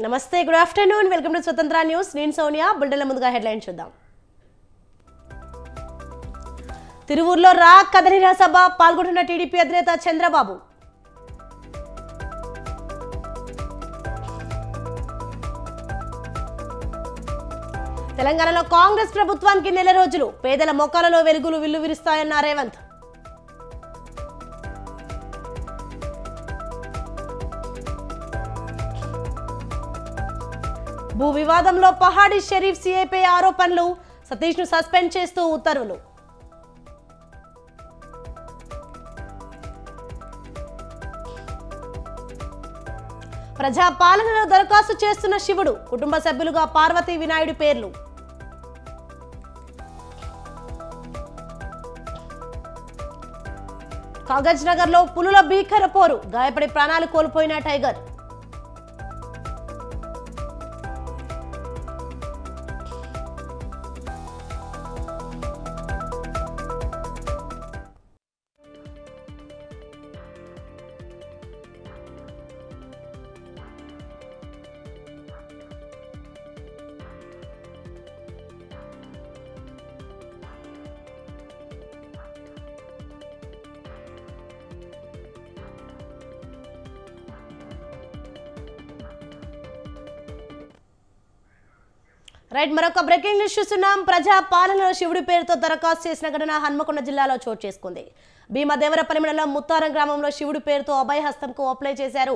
నమస్తే, good afternoon. Welcome to స్వతంత్ర news. నేను సోనియా. బుల్టెన్ల ముందుగా హెడ్లైన్ చూద్దాం. తిరువూరులో రా కదలిరా సభ పాల్గొంటున్న టీడీపీ అధినేత చంద్రబాబు. తెలంగాణలో కాంగ్రెస్ ప్రభుత్వానికి నెల రోజులు, పేదల మొక్కలలో వెలుగులు విల్లువిరుస్తాయన్న రేవంత్. భూ వివాదంలో పహాడి షరీఫ్ సీఐపై ఆరోపణలు, సతీష్ ను సస్పెండ్ చేస్తూ ఉత్తర్వులు. ప్రజాపాలనలో దరఖాస్తు చేస్తున్న శివుడు, కుటుంబ సభ్యులుగా పార్వతీ వినాయుడు పేర్లు. కాగజ్ నగర్ లో పులుల భీకర పోరు, గాయపడి ప్రాణాలు కోల్పోయిన టైగర్. రైట్, మరొక బ్రేకింగ్ న్యూస్ చూస్తున్నాం. ప్రజా పాలనలో శివుడి పేరుతో దరఖాస్తు చేసిన ఘటన హన్మకొండ జిల్లాలో చోటు చేసుకుంది. భీమదేవరపల్లి మండలం ముత్తారం గ్రామంలో శివుడి పేరుతో అభయహస్తంకు అప్లై చేశారు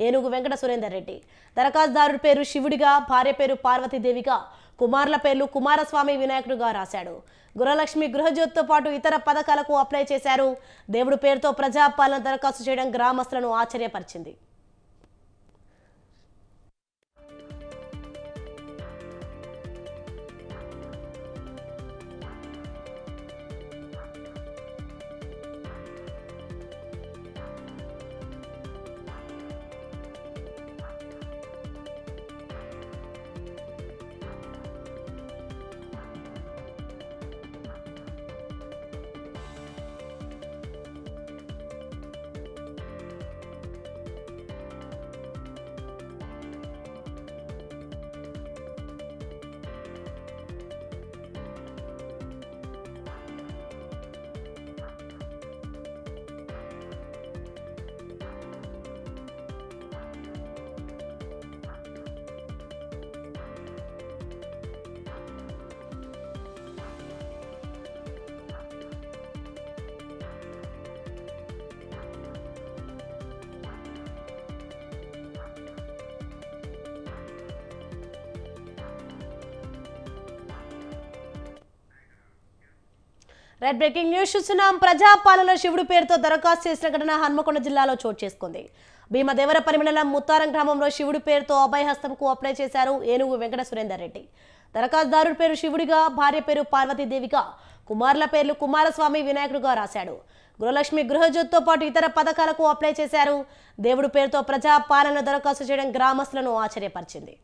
ఏనుగు వెంకట సురేందర్ రెడ్డి. దరఖాస్తుదారుడి పేరు శివుడిగా, భార్య పేరు పార్వతీదేవిగా, కుమారుల పేర్లు కుమారస్వామి వినాయకుడుగా రాశాడు. గృహలక్ష్మి గృహజ్యోతితో పాటు ఇతర పథకాలకు అప్లై చేశారు. దేవుడి పేరుతో ప్రజాపాలన దరఖాస్తు చేయడం గ్రామస్తులను ఆశ్చర్యపరిచింది. రైట్, బ్రేకింగ్ న్యూస్ చూస్తున్నాం. ప్రజాపాలనలో శివుడి పేరుతో దరఖాస్తు చేసిన ఘటన హన్మకొండ జిల్లాలో చోటు చేసుకుంది. భీమదేవరపల్లి మండలం ముత్తారం గ్రామంలో శివుడి పేరుతో అభయహస్తంకు అప్లై చేశారు ఏనుగు వెంకట సురేందర్ రెడ్డి. దరఖాస్తుదారుడి పేరు శివుడిగా, భార్య పేరు పార్వతీదేవిగా, కుమారుల పేర్లు కుమారస్వామి వినాయకుడుగా రాశాడు. గృహలక్ష్మి గృహజ్యోతితో పాటు ఇతర పథకాలకు అప్లై చేశారు. దేవుడి పేరుతో ప్రజాపాలన దరఖాస్తు చేయడం గ్రామస్తులను ఆశ్చర్యపరిచింది.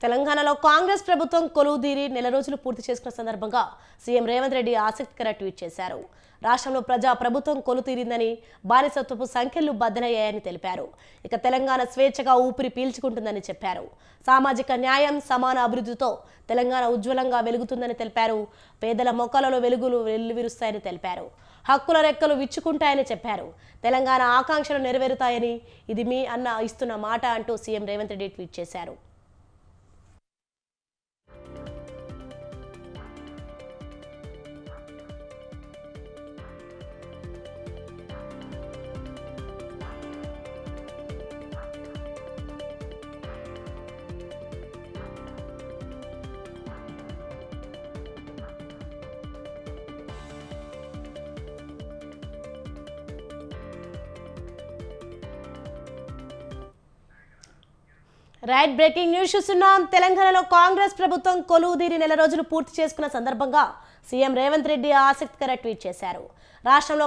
తెలంగాణలో కాంగ్రెస్ ప్రభుత్వం కొలువుదీరి నెల రోజులు పూర్తి చేసుకున్న సందర్భంగా సీఎం రేవంత్ రెడ్డి ఆసక్తికర ట్వీట్ చేశారు. రాష్ట్రంలో ప్రజా ప్రభుత్వం కొలుతీరిందని, బానిసత్వపు సంఖ్యలు బద్దలయ్యాయని తెలిపారు. ఇక తెలంగాణ స్వేచ్ఛగా ఊపిరి పీల్చుకుంటుందని చెప్పారు. సామాజిక న్యాయం, సమాన అభివృద్ధితో తెలంగాణ ఉజ్వలంగా వెలుగుతుందని తెలిపారు. పేదల మొక్కలలో వెలుగులు వెల్లువిరుస్తాయని తెలిపారు. హక్కుల రెక్కలు విచ్చుకుంటాయని చెప్పారు. తెలంగాణ ఆకాంక్షలు నెరవేరుతాయని, ఇది మీ అన్న ఇస్తున్న మాట అంటూ సీఎం రేవంత్ రెడ్డి ట్వీట్ చేశారు. రైట్ బ్రేకింగ్ న్యూస్ చూస్తున్నాం. తెలంగాణలో కాంగ్రెస్ ప్రభుత్వం కొలువుదీరి నెల రోజులు పూర్తి చేసుకున్న సందర్భంగా సీఎం రేవంత్ రెడ్డి ఆసక్తికర ట్వీట్ చేశారు. రాష్ట్రంలో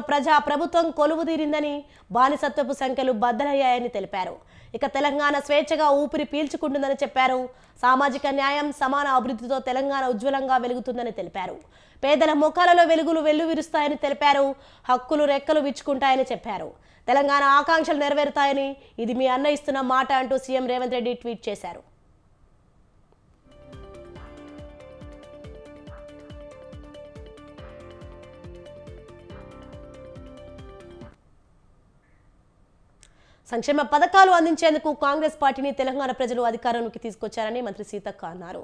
ప్రభుత్వం కొలువుదీరిందని, బానిసత్వపు సంఖ్యలు బద్దలయ్యాయని తెలిపారు. ఇక తెలంగాణ స్వేచ్ఛగా ఊపిరి పీల్చుకుంటుందని చెప్పారు. సామాజిక న్యాయం, సమాన అభివృద్ధితో తెలంగాణ ఉజ్వలంగా వెలుగుతుందని తెలిపారు. పేదల ముఖాలలో వెలుగులు వెల్లువిరుస్తాయని తెలిపారు. హక్కులు రెక్కలు విచ్చుకుంటాయని చెప్పారు. తెలంగాణ ఆకాంక్షలు నెరవేరుతాయని, ఇది మీ అన్న ఇస్తున్న మాట అంటూ సీఎం రేవంత్ రెడ్డి ట్వీట్ చేశారు. సంక్షేమ పథకాలు అందించేందుకు కాంగ్రెస్ పార్టీని తెలంగాణ ప్రజలు అధికారంలోకి తీసుకొచ్చారని మంత్రి సీతక్క అన్నారు.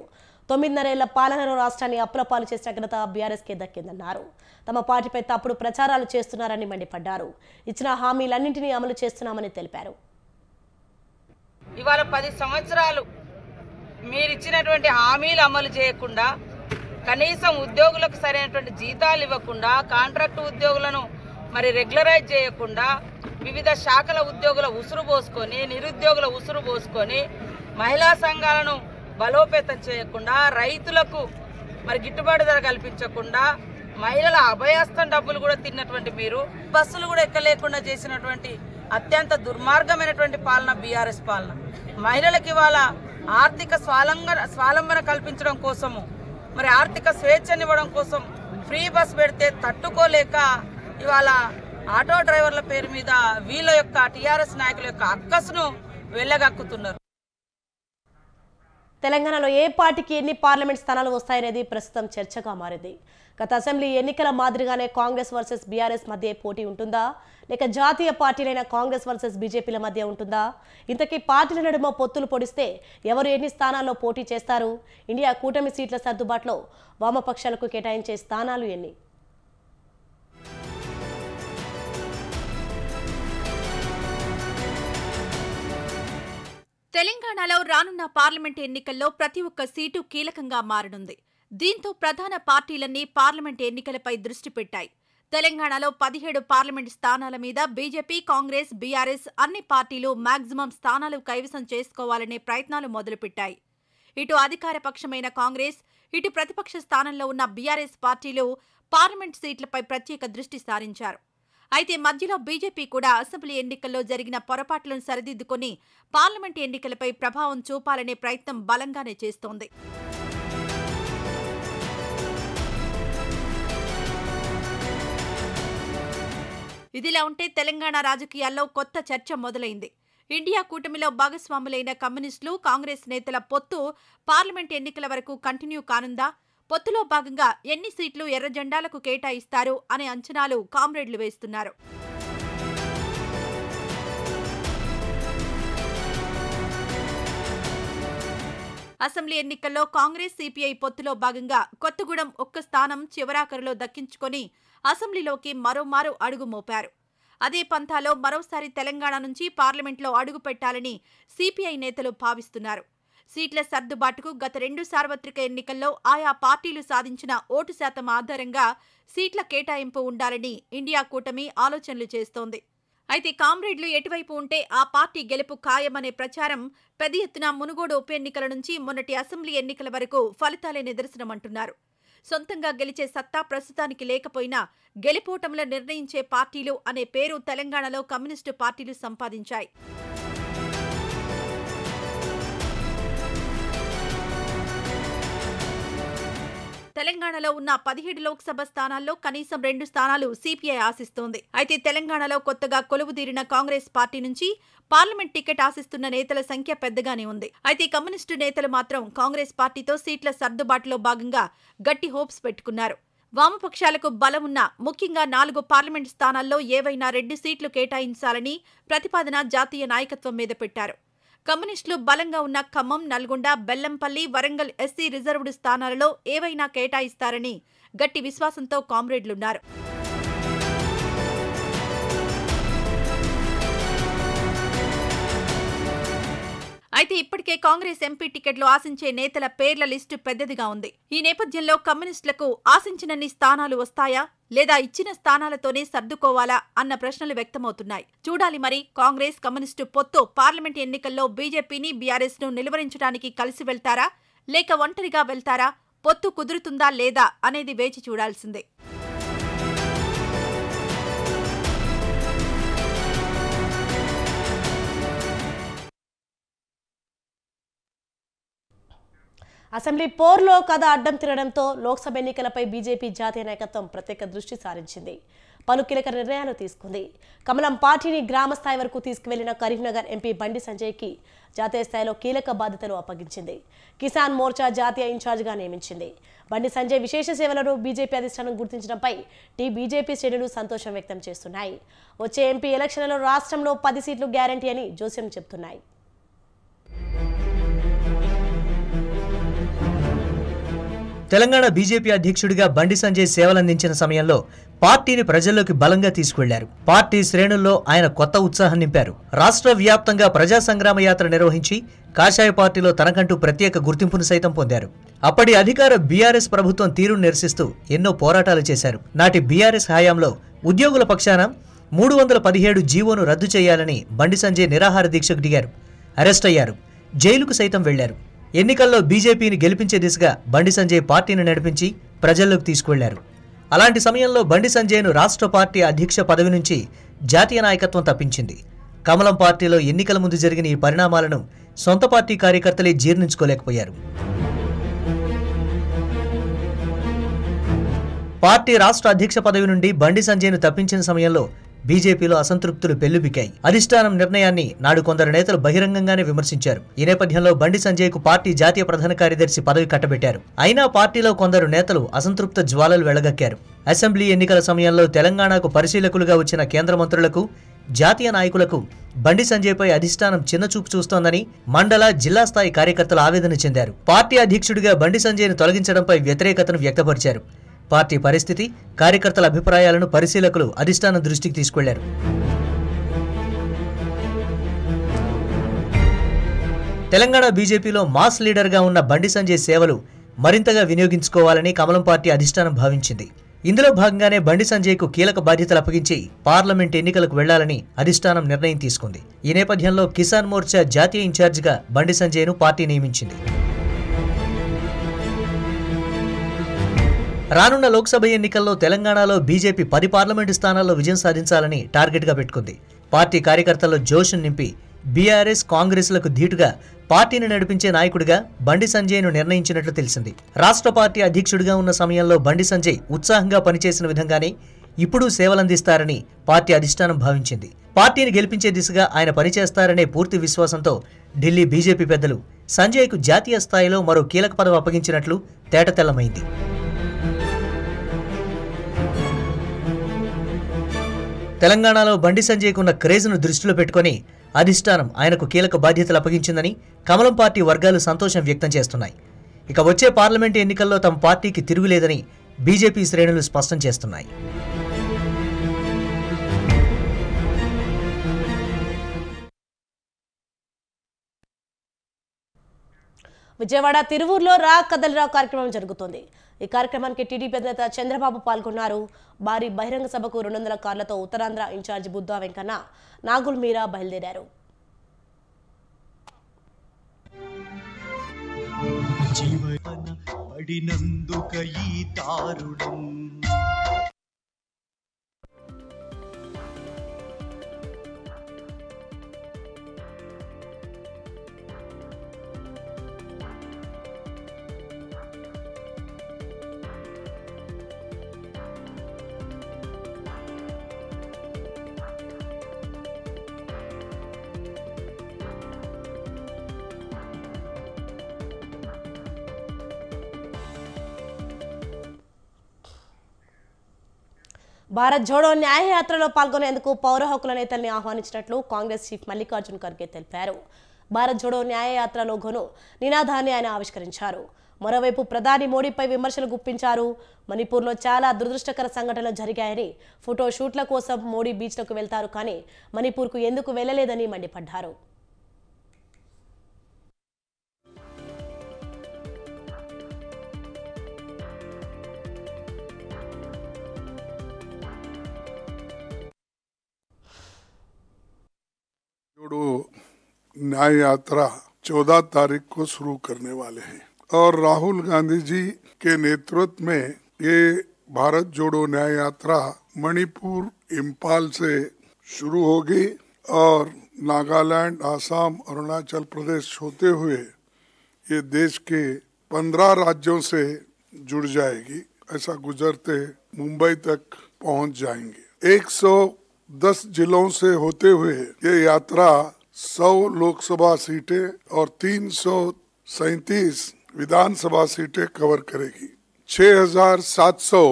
9.5 ఏళ్ల పాలనలో రాష్ట్రాన్ని అప్పులపాలు చేసిన ఘనత బీఆర్ఎస్కే దక్కిందన్నారు. తమ పార్టీపై తప్పుడు ప్రచారాలు చేస్తున్నారని మండిపడ్డారు. ఇచ్చిన హామీలన్నింటినీ అమలు చేస్తున్నామని తెలిపారు. ఇవాళ 10 సంవత్సరాలు మీరిచ్చినటువంటి హామీలు అమలు చేయకుండా, కనీసం ఉద్యోగులకు సరైనటువంటి జీతాలు ఇవ్వకుండా, కాంట్రాక్టు ఉద్యోగులను రెగ్యులరైజ్ చేయకుండా, వివిధ శాఖల ఉద్యోగుల ఉసురు పోసుకొని, నిరుద్యోగుల ఉసురు పోసుకొని, మహిళా సంఘాలను బలోపేతం చేయకుండా, రైతులకు గిట్టుబాటు ధర కల్పించకుండా, మహిళల అభయహస్తం డబ్బులు కూడా తిన్నటువంటి మీరు, బస్సులు కూడా ఎక్కలేకుండా చేసినటువంటి అత్యంత దుర్మార్గమైనటువంటి పాలన బీఆర్ఎస్ పాలన. మహిళలకు ఇవాళ ఆర్థిక స్వాలంబన కల్పించడం కోసము, ఆర్థిక స్వేచ్ఛనివ్వడం కోసం ఫ్రీ బస్ పెడితే తట్టుకోలేక ఇవాళ ఆటో డ్రైవర్ల పేరు మీద వీళ్ళ యొక్క టీఆర్ఎస్ నాయకుల యొక్క అక్కసును వెళ్ళగక్కుతున్నారు. తెలంగాణలో ఏ పార్టీకి ఎన్ని పార్లమెంట్ స్థానాలు వస్తాయనేది ప్రస్తుతం చర్చగా మారింది. గత అసెంబ్లీ ఎన్నికల మాదిరిగానే కాంగ్రెస్ వర్సెస్ బీఆర్ఎస్ మధ్య పోటీ ఉంటుందా, లేక జాతీయ పార్టీలైన కాంగ్రెస్ వర్సెస్ బీజేపీల మధ్య ఉంటుందా? ఇంతకీ పార్టీల నడుమ పొత్తులు పొడిస్తే ఎవరు ఎన్ని స్థానాల్లో పోటీ చేస్తారు? ఇండియా కూటమి సీట్ల సర్దుబాటులో వామపక్షాలకు కేటాయించే స్థానాలు ఎన్ని? తెలంగాణలో రానున్న పార్లమెంట్ ఎన్నికల్లో ప్రతి ఒక్క సీటు కీలకంగా మారనుంది. దీంతో ప్రధాన పార్టీలన్నీ పార్లమెంట్ ఎన్నికలపై దృష్టి పెట్టాయి. తెలంగాణలో 17 పార్లమెంట్ స్థానాల మీద బీజేపీ, కాంగ్రెస్, బీఆర్ఎస్ అన్ని పార్టీలు మాక్సిమం స్థానాలు కైవసం చేసుకోవాలనే ప్రయత్నాలు మొదలుపెట్టాయి. ఇటు అధికార పక్షమైన కాంగ్రెస్, ఇటు ప్రతిపక్ష స్థానంలో ఉన్న బీఆర్ఎస్ పార్టీలు పార్లమెంట్ సీట్లపై ప్రత్యేక దృష్టి సారించారు. అయితే మధ్యలో బీజేపీ కూడా అసెంబ్లీ ఎన్నికల్లో జరిగిన పొరపాట్లను సరిదిద్దుకొని పార్లమెంట్ ఎన్నికలపై ప్రభావం చూపాలనే ప్రయత్నం బలంగానే చేస్తోంది. ఇదిలా ఉంటే తెలంగాణ రాజకీయాల్లో కొత్త చర్చ మొదలైంది. ఇండియా కూటమిలో భాగస్వాములైన కమ్యూనిస్టులు, కాంగ్రెస్ నేతల పొత్తు పార్లమెంట్ ఎన్నికల వరకు కంటిన్యూ కానుందా? పొత్తులో భాగంగా ఎన్ని సీట్లు ఎర్ర జెండాలకు కేటాయిస్తారు అనే అంచనాలు కామ్రేడ్లు వేస్తున్నారు. అసెంబ్లీ ఎన్నికల్లో కాంగ్రెస్, సిపిఐ పొత్తులో భాగంగా కొత్తగూడెం ఒక్క స్థానం చివరాఖరులో దక్కించుకొని అసెంబ్లీలోకి మరోమారు అడుగు మోపారు. అదే పంథాలో మరోసారి తెలంగాణ నుంచి పార్లమెంట్లో అడుగు పెట్టాలని సిపిఐ నేతలు భావిస్తున్నారు. సీట్ల సర్దుబాటుకు గత 2 సార్వత్రిక ఎన్నికల్లో ఆయా పార్టీలు సాధించిన ఓటు శాతం ఆధారంగా సీట్ల కేటాయింపు ఉండాలని ఇండియా కూటమి ఆలోచనలు చేస్తోంది. అయితే కామ్రేడ్లు ఎటువైపు ఉంటే ఆ పార్టీ గెలుపు ఖాయమనే ప్రచారం పెద్ద ఎత్తున మునుగోడు ఉప ఎన్నికల నుంచి మొన్నటి అసెంబ్లీ ఎన్నికల వరకు ఫలితాలే నిదర్శనమంటున్నారు. సొంతంగా గెలిచే సత్తా ప్రస్తుతానికి లేకపోయినా గెలుపోటముల నిర్ణయించే పార్టీలు అనే పేరు తెలంగాణలో కమ్యూనిస్టు పార్టీలు సంపాదించాయి. తెలంగాణలో ఉన్న 17 లోక్సభ స్థానాల్లో కనీసం 2 స్థానాలు సిపిఐ ఆశిస్తోంది. అయితే తెలంగాణలో కొత్తగా కొలువుదీరిన కాంగ్రెస్ పార్టీ నుంచి పార్లమెంట్ టికెట్ ఆశిస్తున్న నేతల సంఖ్య పెద్దగానే ఉంది. అయితే కమ్యూనిస్టు నేతలు మాత్రం కాంగ్రెస్ పార్టీతో సీట్ల సర్దుబాటులో భాగంగా గట్టి హోప్స్ పెట్టుకున్నారు. వామపక్షాలకు బలం ఉన్న ముఖ్యంగా 4 పార్లమెంట్ స్థానాల్లో ఏవైనా 2 సీట్లు కేటాయించాలని ప్రతిపాదన జాతీయ నాయకత్వం మీద పెట్టారు. కమ్యూనిస్టులు బలంగా ఉన్న ఖమ్మం, నల్గొండ, బెల్లంపల్లి, వరంగల్ ఎస్సీ రిజర్వ్డ్ స్థానాలలో ఏవైనా కేటాయిస్తారని గట్టి విశ్వాసంతో కామ్రేడ్లున్నారు. అయితే ఇప్పటికే కాంగ్రెస్ ఎంపీ టికెట్లు ఆశించే నేతల పేర్ల లిస్టు పెద్దదిగా ఉంది. ఈ నేపథ్యంలో కమ్యూనిస్టులకు ఆశించినన్ని స్థానాలు వస్తాయా? లేదా ఇచ్చిన స్థానాలతోనే సర్దుకోవాలా అన్న ప్రశ్నలు వ్యక్తమవుతున్నాయి. చూడాలి మరి కాంగ్రెస్ కమ్యూనిస్టు పొత్తు పార్లమెంట్ ఎన్నికల్లో బీజేపీని బీఆర్ఎస్ ను నిలువరించడానికి కలిసి వెళ్తారా లేక ఒంటరిగా వెళ్తారా, పొత్తు కుదురుతుందా లేదా అనేది వేచి చూడాల్సిందే. అసెంబ్లీ పోర్లో కథ అడ్డం తిరగడంతో లోక్సభ ఎన్నికలపై బీజేపీ జాతీయ నాయకత్వం ప్రత్యేక దృష్టి సారించింది. పలు కీలక నిర్ణయాలు తీసుకుంది. కమలం పార్టీని గ్రామ స్థాయి వరకు తీసుకువెళ్లిన కరీంనగర్ ఎంపీ బండి సంజయ్కి జాతీయ స్థాయిలో కీలక బాధ్యతలు అప్పగించింది. కిసాన్ మోర్చా జాతీయ ఇన్ఛార్జిగా నియమించింది. బండి సంజయ్ విశేష సేవలను బీజేపీ అధిష్టానం గుర్తించడంపై బీజేపీ శ్రేణులు సంతోషం వ్యక్తం చేస్తున్నాయి. వచ్చే ఎంపీ ఎలక్షన్లలో రాష్ట్రంలో 10 సీట్లు గ్యారంటీ అని జోస్యం చెబుతున్నాయి. తెలంగాణ బీజేపీ అధ్యక్షుడిగా బండి సంజయ్ సేవలందించిన సమయంలో పార్టీని ప్రజల్లోకి బలంగా తీసుకెళ్లారు. పార్టీ శ్రేణుల్లో ఆయన కొత్త ఉత్సాహం నింపారు. రాష్ట్ర వ్యాప్తంగా ప్రజా సంగ్రామ యాత్ర నిర్వహించి కాషాయ పార్టీలో తనకంటూ ప్రత్యేక గుర్తింపును సైతం పొందారు. అప్పటి అధికార బీఆర్ఎస్ ప్రభుత్వం తీరును నిరసిస్తూ ఎన్నో పోరాటాలు చేశారు. నాటి బీఆర్ఎస్ హయాంలో ఉద్యోగుల పక్షాన 317 జీవోను రద్దు చేయాలని బండి సంజయ్ నిరాహార దీక్షకు దిగారు. అరెస్ట్ అయ్యారు. జైలుకు సైతం వెళ్లారు. ఎన్నికల్లో బీజేపీని గెలిపించే దిశగా బండి సంజయ్ పార్టీని నడిపించి ప్రజల్లోకి తీసుకువెళ్లారు. అలాంటి సమయంలో బండి సంజయ్ను రాష్ట్ర పార్టీ అధ్యక్ష పదవి నుంచి జాతీయ నాయకత్వం తప్పించింది. కమలం పార్టీలో ఎన్నికల ముందు జరిగిన ఈ పరిణామాలను సొంత పార్టీ కార్యకర్తలే జీర్ణించుకోలేకపోయారు. పార్టీ రాష్ట్ర అధ్యక్ష పదవి నుండి బండి సంజయ్ను తప్పించిన సమయంలో బీజేపీలో అసంతృప్తులు పెల్లుబికాయి. అధిష్టానం నిర్ణయాన్ని నాడు కొందరు నేతలు బహిరంగంగానే విమర్శించారు. ఈ నేపథ్యంలో బండి సంజయ్కు పార్టీ జాతీయ ప్రధాన కార్యదర్శి పదవి కట్టబెట్టారు. అయినా పార్టీలో కొందరు నేతలు అసంతృప్త జ్వాలలు వెళ్లగక్కారు. అసెంబ్లీ ఎన్నికల సమయంలో తెలంగాణకు పరిశీలకులుగా వచ్చిన కేంద్ర మంత్రులకు, జాతీయ నాయకులకు బండి సంజయ్పై అధిష్టానం చిన్నచూపు చూస్తోందని మండల, జిల్లా స్థాయి కార్యకర్తలు ఆవేదన చెందారు. పార్టీ అధ్యక్షుడిగా బండి సంజయ్ను తొలగించడంపై వ్యతిరేకతను వ్యక్తపరిచారు. పార్టీ పరిస్థితి, కార్యకర్తల అభిప్రాయాలను పరిశీలకులు అధిష్టానం దృష్టికి తీసుకెళ్లారు. తెలంగాణ బీజేపీలో మాస్ లీడర్గా ఉన్న బండి సంజయ్ సేవలు మరింతగా వినియోగించుకోవాలని కమలం పార్టీ అధిష్టానం భావించింది. ఇందులో భాగంగానే బండి సంజయ్కు కీలక బాధ్యతలు అప్పగించి పార్లమెంట్ ఎన్నికలకు వెళ్లాలని అధిష్టానం నిర్ణయం తీసుకుంది. ఈ నేపథ్యంలో కిసాన్ మోర్చా జాతీయ ఇన్ఛార్జిగా బండి సంజయ్ను పార్టీ నియమించింది. రానున్న లోక్సభ ఎన్నికల్లో తెలంగాణలో బీజేపీ 10 పార్లమెంటు స్థానాల్లో విజయం సాధించాలని టార్గెట్గా పెట్టుకుంది. పార్టీ కార్యకర్తల్లో జోషును నింపి బీఆర్ఎస్, కాంగ్రెస్లకు ధీటుగా పార్టీని నడిపించే నాయకుడిగా బండి సంజయ్ను నిర్ణయించినట్లు తెలిసింది. రాష్ట్ర పార్టీ అధ్యక్షుడిగా ఉన్న సమయంలో బండి సంజయ్ ఉత్సాహంగా పనిచేసిన విధంగానే ఇప్పుడు సేవలందిస్తారని పార్టీ అధిష్టానం భావించింది. పార్టీని గెలిపించే దిశగా ఆయన పనిచేస్తారనే పూర్తి విశ్వాసంతో ఢిల్లీ బీజేపీ పెద్దలు సంజయ్కు జాతీయ స్థాయిలో మరో కీలక పదవి అప్పగించినట్లు తేటతెల్లమైంది. తెలంగాణలో బండి సంజయ్కు ఉన్న క్రేజ్ను దృష్టిలో పెట్టుకుని అధిష్టానం ఆయనకు కీలక బాధ్యతలు అప్పగించిందని కమలం పార్టీ వర్గాలు సంతోషం వ్యక్తం చేస్తున్నాయి. ఇక వచ్చే పార్లమెంటు ఎన్నికల్లో తమ పార్టీకి తిరుగులేదని బీజేపీ శ్రేణులు స్పష్టం చేస్తున్నాయి. విజయవాడ తిరువూరులో రా కదలిరా కార్యక్రమం జరుగుతోంది. ఈ కార్యక్రమానికి టీడీపీ అధినేత చంద్రబాబు పాల్గొన్నారు. భారీ బహిరంగ సభకు 200 కార్లతో ఉత్తరాంధ్ర ఇన్ఛార్జి బుద్దా వెంకన్న, నాగుల్ మీరా బయలుదేరారు. భారత్ జోడో న్యాయయాత్రలో పాల్గొనేందుకు పౌర హక్కుల నేతల్ని ఆహ్వానించినట్లు కాంగ్రెస్ చీఫ్ మల్లికార్జున్ ఖర్గే తెలిపారు. భారత్ జోడో న్యాయయాత్ర లోగోను నినాదాన్ని ఆయన ఆవిష్కరించారు. మరోవైపు ప్రధాని మోడీపై విమర్శలు గుప్పించారు. మణిపూర్లో చాలా దురదృష్టకర సంఘటనలు జరిగాయని, ఫోటో షూట్ల కోసం మోడీ బీచ్లకు వెళ్తారు కానీ మణిపూర్కు ఎందుకు వెళ్లలేదని మండిపడ్డారు. जोड़ो न्याय यात्रा 14 तारीख को शुरू करने वाले हैं और राहुल गांधी जी के नेतृत्व में ये भारत जोड़ो न्याय यात्रा मणिपुर इम्फाल से शुरू होगी और नागालैंड, आसाम, अरुणाचल प्रदेश होते हुए ये देश के 15 राज्यों से जुड़ जाएगी। ऐसा गुजरते मुंबई तक पहुंच जाएंगे। 110 जिलों से होते हुए ये यात्रा 100 लोकसभा सीटें और 337 विधानसभा सीटें कवर करेगी। 6,700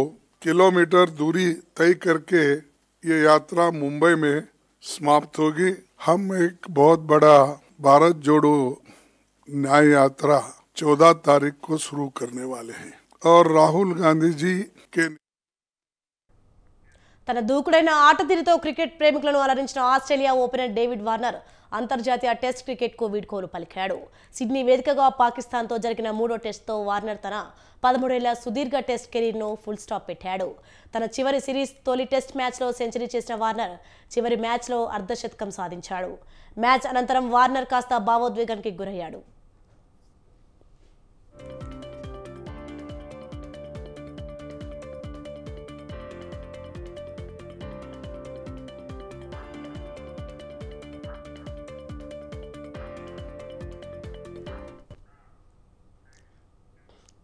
किलोमीटर दूरी तय करके ये यात्रा मुंबई में समाप्त होगी। हम एक बहुत बड़ा भारत जोड़ो न्याय यात्रा 14 तारीख को शुरू करने वाले हैं और राहुल गांधी जी के తన దూకుడైన ఆటతీరుతో క్రికెట్ ప్రేమికులను అలరించిన ఆస్ట్రేలియా ఓపెనర్ డేవిడ్ వార్నర్ అంతర్జాతీయ టెస్ట్ క్రికెట్కు వీడ్కోలు పలికాడు. సిడ్నీ వేదికగా పాకిస్తాన్తో జరిగిన 3వ టెస్ట్తో వార్నర్ తన 13 ఏళ్ల సుదీర్ఘ టెస్ట్ కెరీర్ను ఫుల్ స్టాప్ పెట్టాడు. తన చివరి సిరీస్ తొలి టెస్ట్ మ్యాచ్లో సెంచరీ చేసిన వార్నర్ చివరి మ్యాచ్లో అర్ధశతకం సాధించాడు. మ్యాచ్ అనంతరం వార్నర్ కాస్త భావోద్వేగానికి గురయ్యాడు.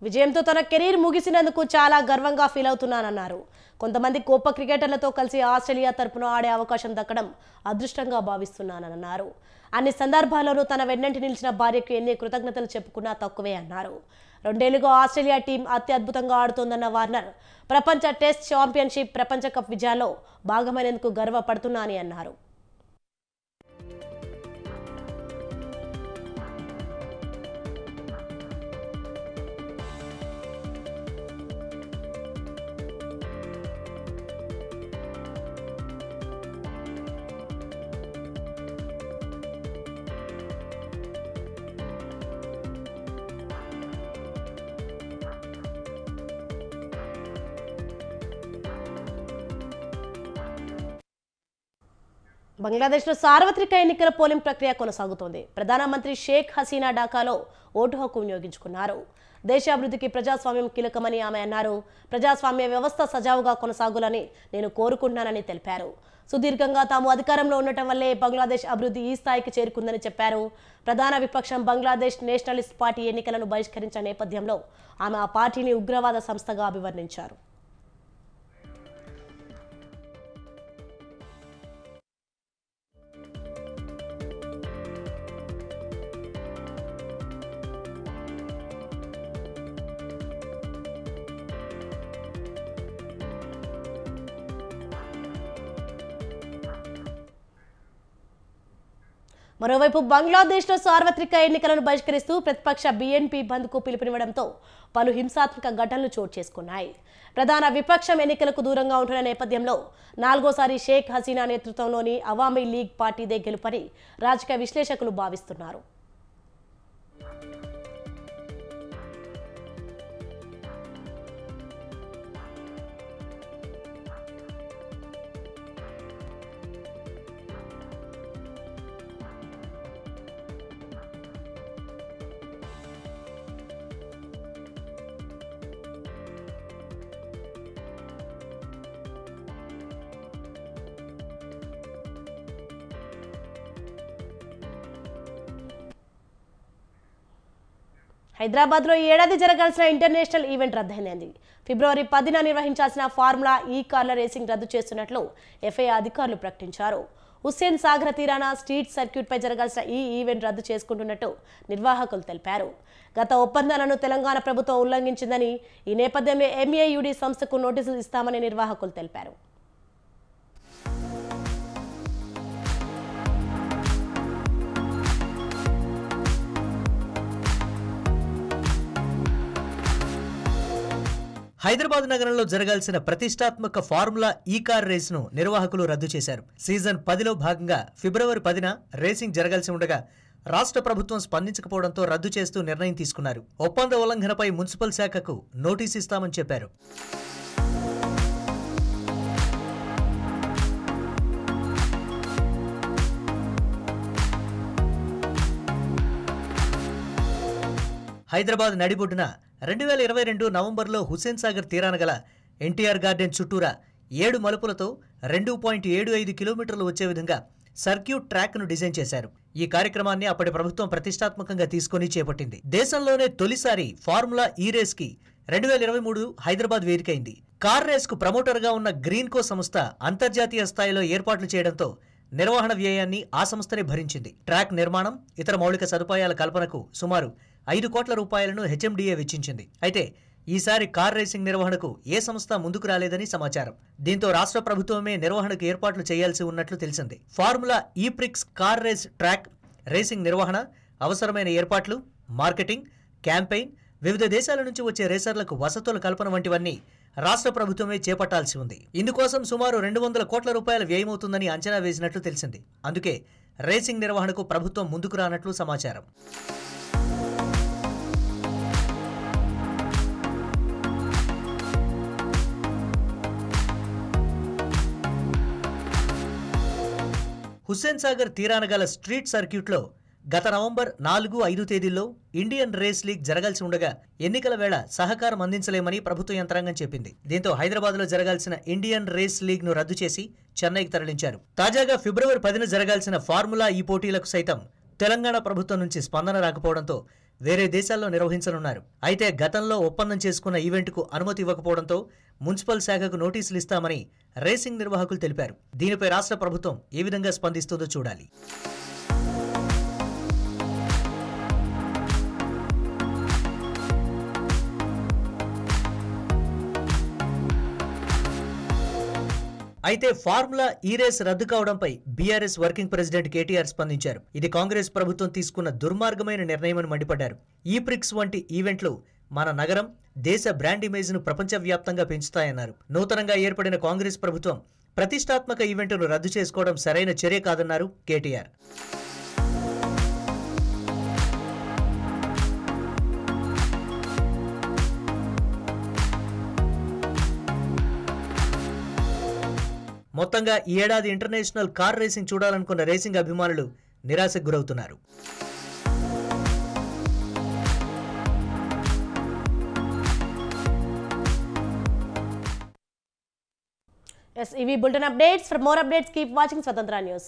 విజయంతో తన కెరీర్ ముగిసినందుకు చాలా గర్వంగా ఫీల్ అవుతున్నానన్నారు. కొంతమంది గొప్ప క్రికెటర్లతో కలిసి ఆస్ట్రేలియా తరపున ఆడే అవకాశం దక్కడం అదృష్టంగా భావిస్తున్నానన్నారు. అన్ని సందర్భాల్లోనూ తన వెన్నంటి నిలిచిన భార్యకు ఎన్ని కృతజ్ఞతలు చెప్పుకున్నా తక్కువే అన్నారు. 2 ఏళ్లుగా ఆస్ట్రేలియా టీం అత్యద్భుతంగా ఆడుతోందన్న వార్నర్ ప్రపంచ టెస్ట్ ఛాంపియన్షిప్, ప్రపంచ కప్ విజయాల్లో భాగమైనందుకు గర్వపడుతున్నానని అన్నారు. బంగ్లాదేశ్లో సార్వత్రిక ఎన్నికల పోలింగ్ ప్రక్రియ కొనసాగుతోంది. ప్రధానమంత్రి షేక్ హసీనా ఢాకాలో ఓటు హక్కు వినియోగించుకున్నారు. దేశాభివృద్ధికి ప్రజాస్వామ్యం కీలకమని ఆమె అన్నారు. ప్రజాస్వామ్య వ్యవస్థ సజావుగా కొనసాగులని నేను కోరుకుంటున్నానని తెలిపారు. సుదీర్ఘంగా తాము అధికారంలో ఉండటం వల్లే బంగ్లాదేశ్ అభివృద్ధి ఈ స్థాయికి చేరుకుందని చెప్పారు. ప్రధాన విపక్షం బంగ్లాదేశ్ నేషనలిస్ట్ పార్టీ ఎన్నికలను బహిష్కరించిన నేపథ్యంలో ఆమె ఆ పార్టీని ఉగ్రవాద సంస్థగా అభివర్ణించారు. మరోవైపు బంగ్లాదేశ్లో సార్వత్రిక ఎన్నికలను బహిష్కరిస్తూ ప్రతిపక్ష బీఎన్పీ బంద్కు పిలుపునివ్వడంతో పలు హింసాత్మక ఘటనలు చోటు చేసుకున్నాయి. ప్రధాన విపక్షం ఎన్నికలకు దూరంగా ఉంటున్న నేపథ్యంలో 4వసారి షేక్ హసీనా నేతృత్వంలోని అవామీ లీగ్ పార్టీదే గెలుపని రాజకీయ విశ్లేషకులు భావిస్తున్నారు. హైదరాబాద్లో ఈ ఏడాది జరగాల్సిన ఇంటర్నేషనల్ ఈవెంట్ రద్దయింది. ఫిబ్రవరి 10న నిర్వహించాల్సిన ఫార్ములా ఈ కార్ల రేసింగ్ రద్దు చేస్తున్నట్లు ఎఫ్ఐఏ అధికారులు ప్రకటించారు. హుస్సేన్ సాగర్ తీరాన స్ట్రీట్ సర్క్యూట్పై జరగాల్సిన ఈ ఈవెంట్ రద్దు చేసుకుంటున్నట్టు నిర్వాహకులు తెలిపారు. గత ఒప్పందాలను తెలంగాణ ప్రభుత్వం ఉల్లంఘించిందని, ఈ నేపథ్యంలో ఎంఏయుడి సంస్థకు నోటీసులు ఇస్తామని నిర్వాహకులు తెలిపారు. హైదరాబాద్ నగరంలో జరగాల్సిన ప్రతిష్టాత్మక ఫార్ములా ఈ కార్ రేసును నిర్వాహకులు రద్దు చేశారు. సీజన్ 10లో భాగంగా ఫిబ్రవరి 10న రేసింగ్ జరగాల్సి ఉండగా రాష్ట్ర ప్రభుత్వం స్పందించకపోవడంతో రద్దు చేస్తూ నిర్ణయం తీసుకున్నారు. ఒప్పంద ఉల్లంఘనపై మున్సిపల్ శాఖకు నోటీసు ఇస్తామని చెప్పారు. హైదరాబాద్ నడిబొడ్డున 2022 నవంబర్లో హుస్సేన్ సాగర్ తీరాన గల ఎన్టీఆర్ గార్డెన్ చుట్టూరా 7 మలుపులతో 2.75 కిలోమీటర్లు వచ్చే విధంగా సర్క్యూట్ ట్రాక్ను డిజైన్ చేశారు. ఈ కార్యక్రమాన్ని అప్పటి ప్రభుత్వం ప్రతిష్టాత్మకంగా తీసుకుని చేపట్టింది. దేశంలోనే తొలిసారి ఫార్ములా ఈ రేస్కి 2023 హైదరాబాద్ వేదికైంది. కార్ రేస్కు ప్రమోటర్గా ఉన్న గ్రీన్కో సంస్థ అంతర్జాతీయ స్థాయిలో ఏర్పాట్లు చేయడంతో నిర్వహణ వ్యయాన్ని ఆ సంస్థనే భరించింది. ట్రాక్ నిర్మాణం, ఇతర మౌలిక సదుపాయాల కల్పనకు సుమారు 5 కోట్ల రూపాయలను హెచ్ఎండిఏ వెచ్చించింది. అయితే ఈసారి కార్ రేసింగ్ నిర్వహణకు ఏ సంస్థ ముందుకు రాలేదని సమాచారం. దీంతో రాష్ట్ర ప్రభుత్వమే నిర్వహణకు ఏర్పాట్లు చేయాల్సి ఉన్నట్లు తెలిసింది. Formula E prix car race track racing నిర్వహణ, అవసరమైన ఏర్పాట్లు, మార్కెటింగ్, క్యాంపెయిన్, వివిధ దేశాల నుంచి వచ్చే రేసర్లకు వసతుల కల్పన వంటివన్నీ రాష్ట్ర ప్రభుత్వమే చేపట్టాల్సి ఉంది. ఇందుకోసం సుమారు 200 కోట్ల రూపాయల వ్యయమవుతుందని అంచనా వేసినట్లు తెలిసింది. అందుకే రేసింగ్ నిర్వహణకు ప్రభుత్వం ముందుకు రానట్లు సమాచారం. హుస్సేన్ సాగర్ తీరాన గల స్ట్రీట్ సర్క్యూట్లో గత నవంబర్ 4-5 తేదీల్లో ఇండియన్ రేస్ లీగ్ జరగాల్సి ఉండగా ఎన్నికల వేళ సహకారం అందించలేమని ప్రభుత్వ యంత్రాంగం చెప్పింది. దీంతో హైదరాబాద్లో జరగాల్సిన ఇండియన్ రేస్ లీగ్ ను రద్దు చేసి చెన్నైకి తరలించారు. తాజాగా ఫిబ్రవరి 10న జరగాల్సిన ఫార్ములా ఈ పోటీలకు సైతం తెలంగాణ ప్రభుత్వం నుంచి స్పందన రాకపోవడంతో వేరే దేశాల్లో నిర్వహించనున్నారు. అయితే గతంలో ఒప్పందం చేసుకున్న ఈవెంట్కు అనుమతి ఇవ్వకపోవడంతో మున్సిపల్ శాఖకు నోటీసులు ఇస్తామని రేసింగ్ నిర్వాహకులు తెలిపారు. దీనిపై రాష్ట్ర ప్రభుత్వం ఏ విధంగా స్పందిస్తుందో చూడాలి. అయితే ఫార్ములా ఈ రేస్ రద్దు కావడంపై బీఆర్ఎస్ వర్కింగ్ ప్రెసిడెంట్ కేటీఆర్ స్పందించారు. ఇది కాంగ్రెస్ ప్రభుత్వం తీసుకున్న దుర్మార్గమైన నిర్ణయమని మండిపడ్డారు. ఈ ప్రిక్స్ వంటి ఈవెంట్లు మన నగరం, దేశ బ్రాండ్ ఇమేజ్ ను ప్రపంచవ్యాప్తంగా పెంచుతాయన్నారు. నూతనంగా ఏర్పడిన కాంగ్రెస్ ప్రభుత్వం ప్రతిష్టాత్మక ఈవెంట్ను రద్దు చేసుకోవడం సరైన చర్య కాదన్నారు కేటీఆర్. మొత్తంగా ఈ ఏడాది ఇంటర్నేషనల్ కార్ రేసింగ్ చూడాలనుకున్న రేసింగ్ అభిమానులు నిరాశకు గురవుతున్నారు. Yes, EV Bulletin updates. For more updates, keep watching Swatantra News.